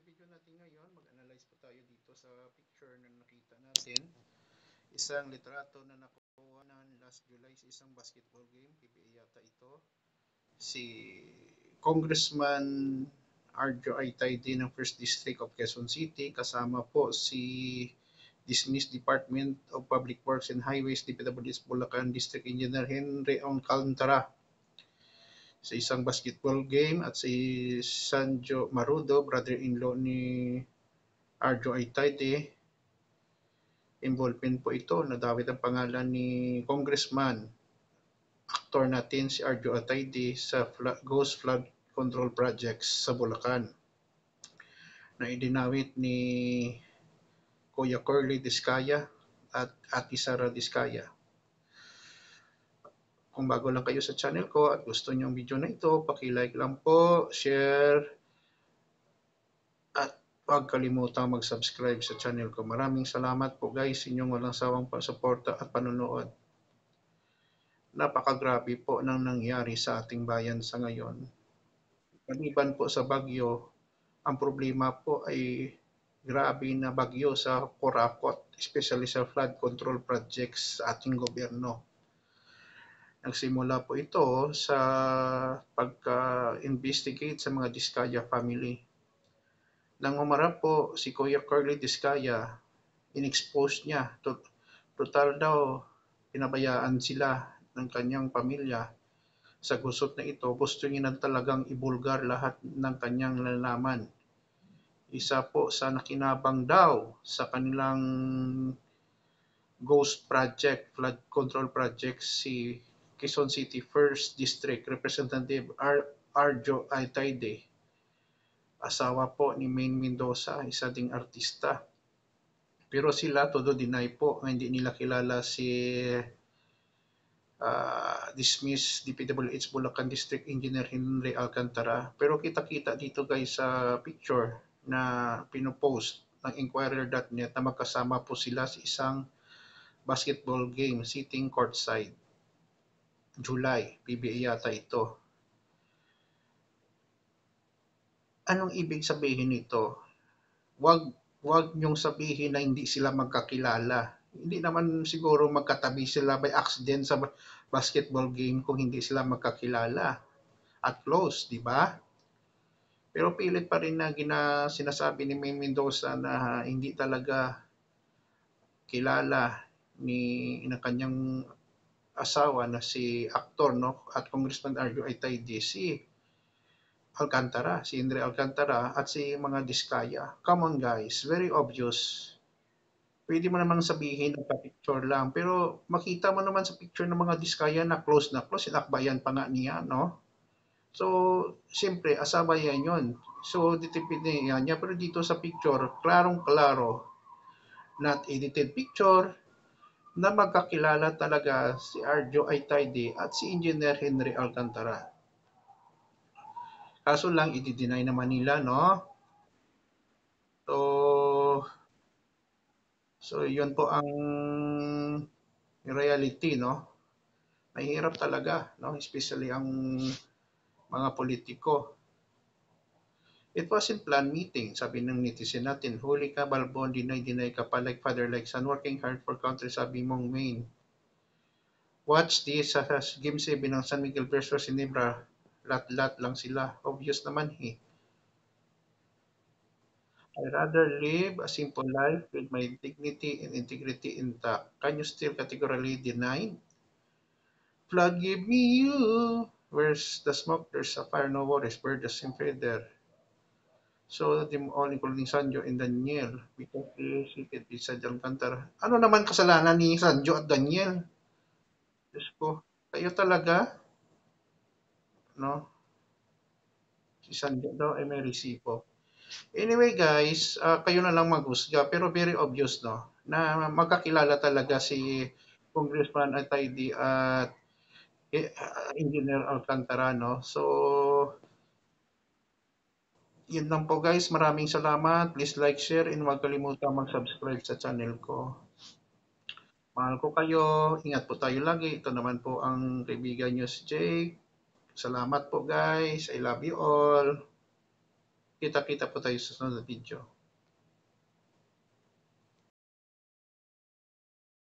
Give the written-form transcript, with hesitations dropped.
video natin ngayon, mag-analyze po tayo dito sa picture na nakita natin. Isang litrato na nakuha ng last July sa isang basketball game. PBA yata ito. Si Congressman Arjo Aytayde ng 1st District of Quezon City. Kasama po si Dismissed Department of Public Works and Highways, DPWH Bulacan District Engineer Henry Alcantara sa isang basketball game at si Sanjo Marudo, brother-in-law ni Arjo Aytayde. Involvement po ito, nadawit ang pangalan ni Congressman, aktor natin si Arjo Aytayde sa Ghost Flood Control Projects sa Bulacan na idinawit ni Kuya Curly Discaya at Ate Sara Discaya. Kung bago lang kayo sa channel ko at gusto niyo ang video na ito, paki-like lang po, share, at huwag kalimutang mag-subscribe sa channel ko. Maraming salamat po guys, inyong walang sawang pasuporta at panonood. Napakagrabe po ng nangyari sa ating bayan sa ngayon. Maliban po sa bagyo, ang problema po ay grabe na bagyo sa Corakot, especially sa flood control projects sa ating gobyerno. Nagsimula po ito sa pagka-investigate sa mga Discaya family. Nang umarap po si Kuya Curly Discaya, in-expose niya, total daw pinabayaan sila ng kanyang pamilya sa gusot na ito. Gusto niya na talagang ibulgar lahat ng kanyang nalalaman. Isa po sa nakinabang daw sa kanilang ghost project, flood control project, si Quezon City 1st District Representative Arjo Aytayde. Asawa po ni Maine Mendoza, isa ding artista. Pero sila todo deny po na hindi nila kilala si dismissed DPWH Bulacan District Engineer Henry Alcantara. Pero kita-kita dito guys sa picture na pinopost ng Inquirer.net na magkasama po sila sa isang basketball game sitting courtside. July, PBA yata ito. Anong ibig sabihin nito? Wag niyong sabihin na hindi sila magkakilala. Hindi naman siguro magkatabi sila by accident sa basketball game kung hindi sila magkakilala at close, di ba? Pero pilit pa rin na sinasabi ni May Mendoza na hindi talaga kilala ni ng kanyang asawa na si aktor no at Congressman Arjo Aytayde si Alcantara, si Henry Alcantara at si mga Discaya. Come on guys, very obvious. Pwede mo namang sabihin nagpa-picture lang, pero makita mo naman sa picture ng mga Discaya na close, sinakbayan pa nga niya, no? So, siyempre, asawa yan yun. So, ditipid niya, pero dito sa picture, klarong-klaro, not edited picture, na magkakilala talaga si Arjo Aytayde at si Engineer Henry Alcantara. Kaso lang, i-deny naman nila, no? So yun po ang reality, no? Mahirap talaga, no? Especially ang mga politiko. It wasn't planned meeting, sabi ng netizen natin. Huli ka, Balbon, deny ka pa like father, like son, working hard for country, sabi mong main. Watch this sa Game 7 ng San Miguel versus Ginebra. Lat-lat lang sila. Obvious naman eh. I rather live a simple life with my dignity and integrity intact. Can you still categorically deny? Flood give me you. Where's the smoke? There's a fire, no worries. Bird the same feather. So, them all including Sanjo and Daniel because they seated beside Alcantara. Ano naman kasalanan ni Sanjo at Daniel? Diyos ko, kayo talaga, no? Si Sanjo daw ay may resipo. Anyway guys, kayo na lang maghusga pero very obvious no na magkakilala talaga si Congressman Aytayde at Engineer Alcantara no. So yun lang po guys, maraming salamat. Please like, share, and huwag kalimutang mag-subscribe sa channel ko. Mahal ko kayo. Ingat po tayo lagi. Ito naman po ang kaibigan nyo si Jake. Salamat po guys. I love you all. Kita-kita po tayo sa sunod na video.